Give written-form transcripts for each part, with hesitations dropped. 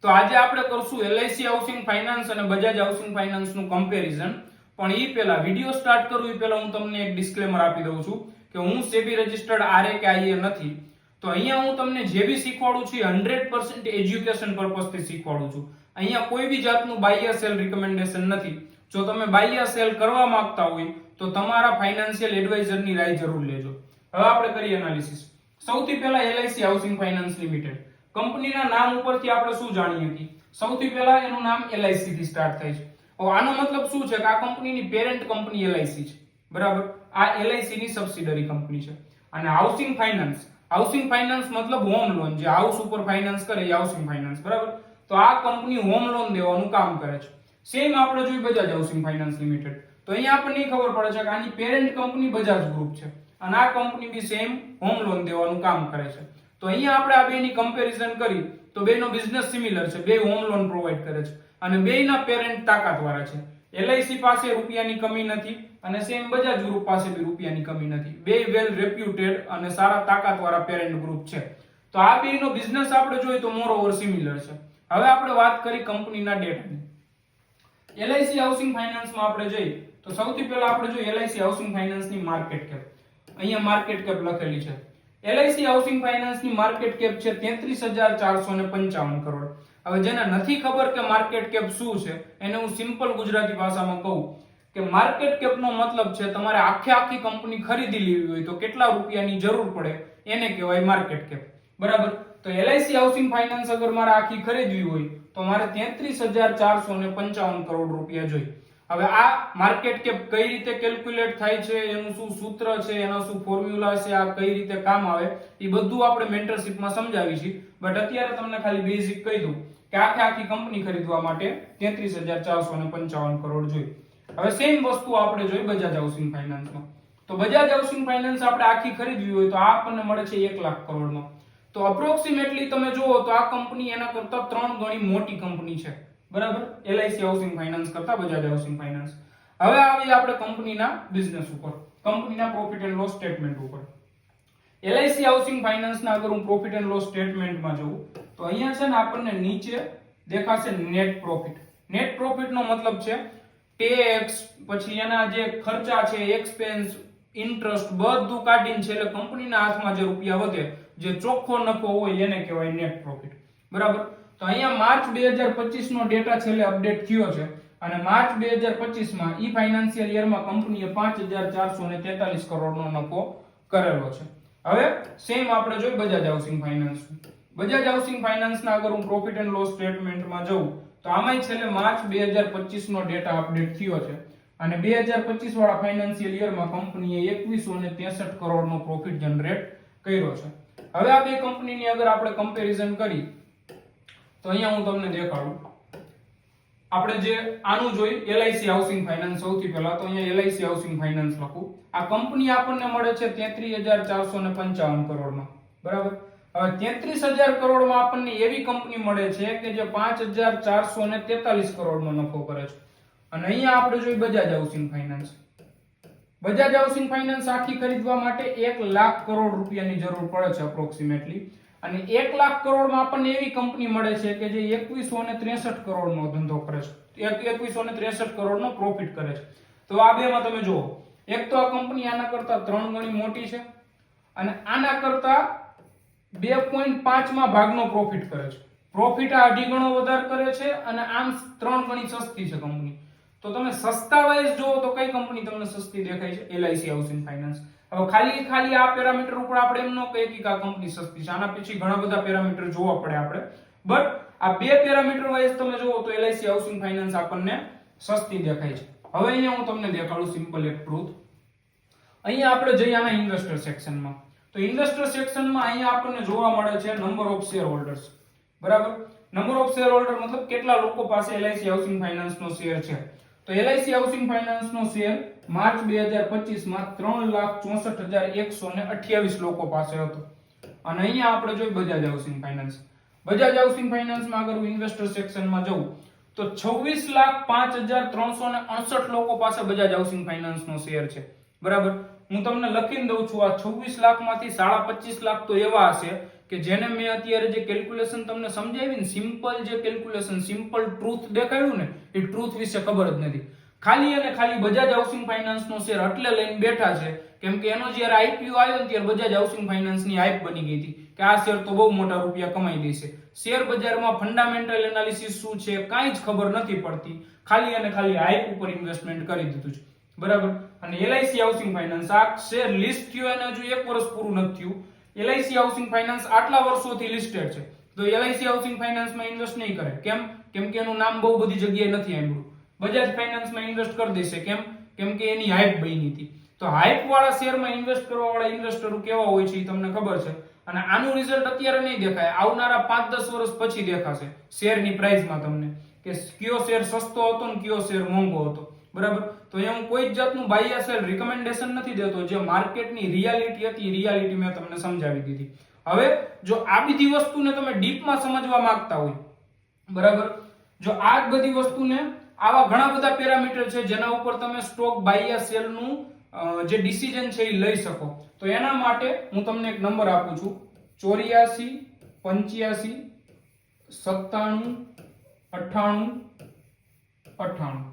તો આજે આપણે કરશું એલઆઈસી હાઉસિંગ ફાઇનાન્સ અને બજાજ હાઉસિંગ ફાઇનાન્સ નું કમ્પેરિઝન। પણ એ પહેલા વિડિયો સ્ટાર્ટ કરું એ પહેલા હું તમને એક ડિસ્ક્લેમર આપી દઉં છું કે હું સેબી રજિસ્ટર્ડ આરએ કે આઈએ નથી। તો અહીંયા હું તમને જે બી શીખવાડું છું એ 100% એજ્યુકેશન પર્પસ થી શીખવાડું છું। અહીંયા કોઈ બી જાતનું બાય સેલ રિકમેન્ડેશન નથી। જો તમે બાય સેલ કરવા માંગતા હોય તો તમારા ફાઇનાન્શિયલ એડવાઇઝરની રાય જરૂર લેજો। હવે આપણે કરીએ એનાલિસિસ। સૌથી પહેલા એલઆઈસી હાઉસિંગ ફાઇનાન્સ લિમિટેડ કંપનીના નામ ઉપરથી આપણે શું જાણીએ છીએ? સૌથી પહેલા એનું નામ એલઆઈસી થી સ્ટાર્ટ થાય છે। હવે આનો મતલબ શું છે કે આ કંપનીની પેરેન્ટ કંપની એલઆઈસી છે, બરાબર? આ એલઆઈસી ની સબસિડરી કંપની છે। અને હાઉસિંગ ફાઇનાન્સ મતલબ હોમ લોન, જે હાઉસ ઉપર ફાઇનાન્સ કરે એ હાઉસિંગ ફાઇનાન્સ, બરાબર? તો આ કંપની હોમ લોન દેવાનું કામ કરે છે। સેમ આપણે જોઈએ બજાજ હાઉસિંગ ફાઇનાન્સ લિમિટેડ, તો અહીંયા આપણને ખબર પડે છે કે આની પેરેન્ટ કંપની બજાજ ગ્રુપ છે અને આ કંપની બી સેમ હોમ લોન દેવાનું કામ કરે છે। તો અહીંયા આપણે આ બેની કમ્પેરિઝન કરી તો બેનો બિઝનેસ સિમિલર છે, બે હોમ લોન પ્રોવાઇડ કરે છે અને બેયના પેરેન્ટ તાકાતવાળા છે। એલઆઈસી પાસે રૂપિયાની કમી નથી અને સેમ બજાજ ગ્રુપ પાસે બી રૂપિયાની કમી નથી। બે વેલ રેપ્યુટેડ અને સારા તાકાતવાળા પેરેન્ટ ગ્રુપ છે। તો આ બેનો બિઝનેસ આપણે જોઈએ તો મોર ઓવર સિમિલર છે। હવે આપણે વાત કરી કંપનીના ડેટાની। એલઆઈસી હાઉસિંગ ફાઇનાન્સમાં આપણે જોઈએ તો સૌથી પહેલા આપણે જોઈએ એલઆઈસી હાઉસિંગ ફાઇનાન્સની માર્કેટ કેપ। અહીંયા માર્કેટ કેપ લખેલી છે। એલઆઈસી હાઉસિંગ ફાઇનાન્સની માર્કેટ કેપ છે 33,455 કરોડ। હવે જેને નથી ખબર કે માર્કેટ કેપ શું છે એને હું સિમ્પલ ગુજરાતી ભાષામાં કહું કે માર્કેટ કેપનો મતલબ છે તમારે આખી કંપની ખરીદી લેવી હોય તો કેટલા રૂપિયાની જરૂર પડે એને કહેવાય માર્કેટ કેપ, બરાબર? તો એલઆઈસી હાઉસિંગ ફાઇનાન્સ અગર મારે આખી ખરીદવી હોય તો મારે 33,455 કરોડ રૂપિયા જોઈએ। હવે આ માર્કેટ કેપ કઈ રીતે કેલ્ક્યુલેટ થાય છે, એનું શું સૂત્ર છે, એનો શું ફોર્મ્યુલા છે, આ કઈ રીતે કામ આવે એ બધું આપણે મેન્ટરશિપમાં સમજાવીશું। બટ અત્યારે તમને ખાલી બેઝિક કહી દઉં કે આખી કંપની ખરીદવા માટે 33,455 કરોડ જોઈએ। હવે સેમ વસ્તુ આપણે જોઈ બજાજ હાઉસિંગ ફાઇનાન્સમાં। તો બજાજ હાઉસિંગ ફાઇનાન્સ આપણે આખી ખરીદવી હોય તો આ આપણને મળે છે 1 લાખ કરોડમાં। તો અપ્રોક્સિમેટલી તમે જુઓ તો આ કંપની એના કરતા 3 ગણી મોટી કંપની છે, બરાબર? એલઆઈસી હાઉસિંગ ફાઇનાન્સ કરતા બજાજ હાઉસિંગ ફાઇનાન્સ। હવે આવીએ આપણે કંપનીના બિઝનેસ ઉપર, કંપનીના પ્રોફિટ એન્ડ લોસ સ્ટેટમેન્ટ ઉપર। એલઆઈસી હાઉસિંગ ફાઇનાન્સના અગર હું પ્રોફિટ એન્ડ લોસ સ્ટેટમેન્ટમાં જોઉં તો અહીંયા છે ને આપણને નીચે દેખાશે નેટ પ્રોફિટ। નેટ પ્રોફિટનો મતલબ છે ટેક્સ, પછી એના જે ખર્ચા છે, એક્સપેન્સ, ઇન્ટરેસ્ટ બધું કાઢીને છે એટલે કંપનીના હાથમાં જે રૂપિયા વધે, જે ચોખ્ખો નફો હોય એને કહેવાય નેટ પ્રોફિટ, બરાબર? તો અહીંયા માર્ચ 2025 નો ડેટા છેલ્લે અપડેટ થયો છે અને માર્ચ 2025 માં ઈ ફાઇનાન્શિયલ યરમાં કંપનીએ 5,443 કરોડનો નફો કરેલો છે। હવે સેમ આપણે જોઈ Bajaj housing finance. Bajaj housing ફાઇનાન્સના અગર હું પ્રોફિટ એન્ડ લોસ સ્ટેટમેન્ટમાં જઉં તો આમાંય છેલ્લે માર્ચ 2025 નો ડેટા અપડેટ થયો છે અને 2025 વાળા ફાઇનાન્શિયલ યરમાં કંપનીએ 2163 કરોડનો પ્રોફિટ જનરેટ કર્યો છે। હવે આ બે કંપનીની અગર આપણે કમ્પેરિઝન કરી તો અહીંયા હું તમને દેખાડું। આપણે જે આનું જોઈ એલઆઈસી હાઉસિંગ ફાઇનાન્સ, સૌથી પહેલા તો અહીંયા એલઆઈસી હાઉસિંગ ફાઇનાન્સ લખું। આ કંપની આપણને મળે છે 33,455 કરોડમાં, બરાબર? હવે 33,000 કરોડમાં આપણને એવી કંપની મળે છે કે જે 5,443 કરોડનો નફો કરે છે। અને અહીંયા આપણે જોઈ Bajaj housing finance. Bajaj housing finance આખી ખરીદવા માટે 1 લાખ કરોડ રૂપિયાની જરૂર પડે છે અપ્રોક્સિમેટલી, અને 1 લાખ કરોડમાં આપણને એવી કંપની મળે છે કે જે 2163 કરોડનો ધંધો કરે છે, 2163 કરોડનો પ્રોફિટ કરે છે। તો આ બેમાં તમે જુઓ, એક તો આ કંપની આના કરતા 3 ગણી મોટી છે અને આના કરતા 2.5 માં ભાગનો પ્રોફિટ કરે છે। પ્રોફિટ આ 2.5 ગણો વધારે કરે છે અને આમ 3 ગણી સસ્તી છે કંપની। તો તમે સસ્તા વાઇઝ જુઓ તો કઈ કંપની તમને સસ્તી દેખાય છે? LIC housing finance. હવે ખાલી આ પેરામીટર ઉપર આપણે એમ ન કહીએ કે આ કંપની સસ્તી છે, આના પછી ઘણા બધા પેરામીટર જોવા પડે આપણે, બટ આ બે પેરામીટર વાઇઝ તમે જુઓ તો એલઆઈસી હાઉસિંગ ફાઇનાન્સ આપણને સસ્તી દેખાય છે। હવે અહીંયા હું તમને દેખાડું સિમ્પલ એક ટ્રુથ। અહીંયા આપણે જઈએ આના ઇન્વેસ્ટર સેક્શનમાં, તો ઇન્વેસ્ટર સેક્શનમાં અહીંયા આપણને જોવા મળે છે નંબર ઓફ શેર હોલ્ડર્સ, બરાબર? નંબર ઓફ શેર હોલ્ડર મતલબ કેટલા લોકો પાસે એલઆઈસી હાઉસિંગ ફાઇનાન્સનો શેર છે। તો એલઆઈસી હાઉસિંગ ફાઇનાન્સનો શેર માર્ચ 2025 માં 3,64,128 લોકો પાસે હતો। અને અહીંયા આપણે જોઈ Bajaj housing finance. Bajaj housing ફાઇનાન્સમાં અગર હું ઇન્વેસ્ટર સેક્શનમાં જઉં તો 26,05,368 લોકો પાસે બજાજ હાઉસિંગ ફાઇનાન્સનો શેર છે, બરાબર? હું તમને લખીને દઉં છું, આ 26 લાખમાંથી 25.5 લાખ તો એવા હશે કે જેને મેં અત્યારે જે કેલ્ક્યુલેશન તમને સમજાવી ને, સિમ્પલ જે કેલ્ક્યુલેશન, સિમ્પલ ટ્રુથ દેખાડ્યું ને, એ ટ્રુથ વિશે ખબર જ નથી. ખાલી અને ખાલી બજાજ હાઉસિંગ ફાઇનાન્સ નો શેર એટલે લઈને બેઠા છે કેમ કે એનો જયારે આઈપીઓ આવ્યો ને ત્યારે બજાજ હાઉસિંગ ફાઇનાન્સ ની હાઈપ બની ગઈ હતી કે આ શેર તો બહુ મોટા રૂપિયા કમાઈ દેશે. શેર બજારમાં ફંડામેન્ટલ એનાલિસિસ શું છે કાંઈ જ ખબર નથી પડતી, ખાલી અને ખાલી હાઈપ ઉપર ઇન્વેસ્ટમેન્ટ કરી દીધું છે. બરાબર. અને એલઆઈસી હાઉસિંગ ફાઇનાન્સ આ શેર લિસ્ટ થયો એને હજુ 1 વર્ષ પૂરું નથી થયું. એલઆઈસી હાઉસિંગ ફાઇનાન્સ આટલા વર્ષોથી લિસ્ટેડ છે તો એલઆઈસી હાઉસિંગ ફાઇનાન્સમાં ઇન્વેસ્ટ નહીં કરે. કેમ કે એનું નામ બહુ બધી જગ્યાએ નથી આવ્યું. બજાજ ફાઇનાન્સમાં ઇન્વેસ્ટ કરી દેશે. કેમ કે એની હાઈપ બની હતી. તો હાઈપ વાળા શેરમાં ઇન્વેસ્ટ કરવા વાળા ઇન્વેસ્ટરો કેવા હોય છે એ તમને ખબર છે. અને આનું રિઝલ્ટ અત્યારે નહીં દેખાય, આવનારા 5-10 વર્ષ પછી દેખાશે શેરની પ્રાઇસમાં તમને કે કયો શેર સસ્તો હતો ને કયો શેર મોંઘો હતો. બરાબર. તો એ હું કોઈ જ જાતનું બાય સેલ રિકમેન્ડેશન નથી દેતો. જે માર્કેટની રિયાલિટી હતી રિયાલિટી મેં તમને સમજાવી દીધી. હવે જો આ બધી વસ્તુને તમે ડીપમાં સમજવા માંગતા હોય, બરાબર, જો આ બધી વસ્તુને આવા ઘણા બધા પેરામીટર છે જેના ઉપર તમે સ્ટોક બાય સેલનું જે ડિસિઝન છે એ લઈ શકો. તો એના માટે હું તમને એક નંબર આપું છું, 84 85 97 98 98.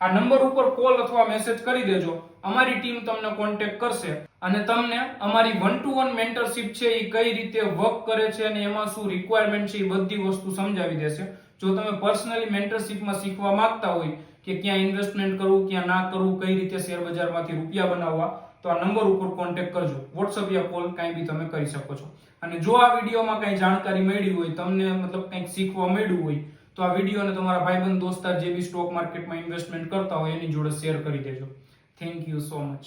આ નંબર ઉપર કોલ અથવા મેસેજ કરી દેજો. અમારી ટીમ તમને કોન્ટેક્ટ કરશે અને તમને અમારી 1-to-1 મેન્ટરશિપ છે એ કઈ રીતે વર્ક કરે છે અને એમાં શું રિક્વાયરમેન્ટ છે એ બધી વસ્તુ સમજાવી દેશે. જો તમે પર્સનલી મેન્ટરશિપમાં શીખવા માંગતા હોય કે ક્યાં ઇન્વેસ્ટમેન્ટ કરવું, ક્યાં ના કરવું, કઈ રીતે શેર બજારમાંથી રૂપિયા બનાવવા, તો આ નંબર ઉપર કોન્ટેક્ટ કરજો. વોટ્સઅપ યા કોલ કાંઈ બી તમે કરી શકો છો. અને જો આ વિડીયોમાં કંઈ જાણકારી મળી હોય, તમને મતલબ કંઈક શીખવા મળ્યું હોય, તો આ વિડીયોને તમારા ભાઈબંધ દોસ્તાર જે બી સ્ટોક માર્કેટમાં ઇન્વેસ્ટમેન્ટ કરતા હોય એની જોડે શેર કરી દેજો. Thank you so much.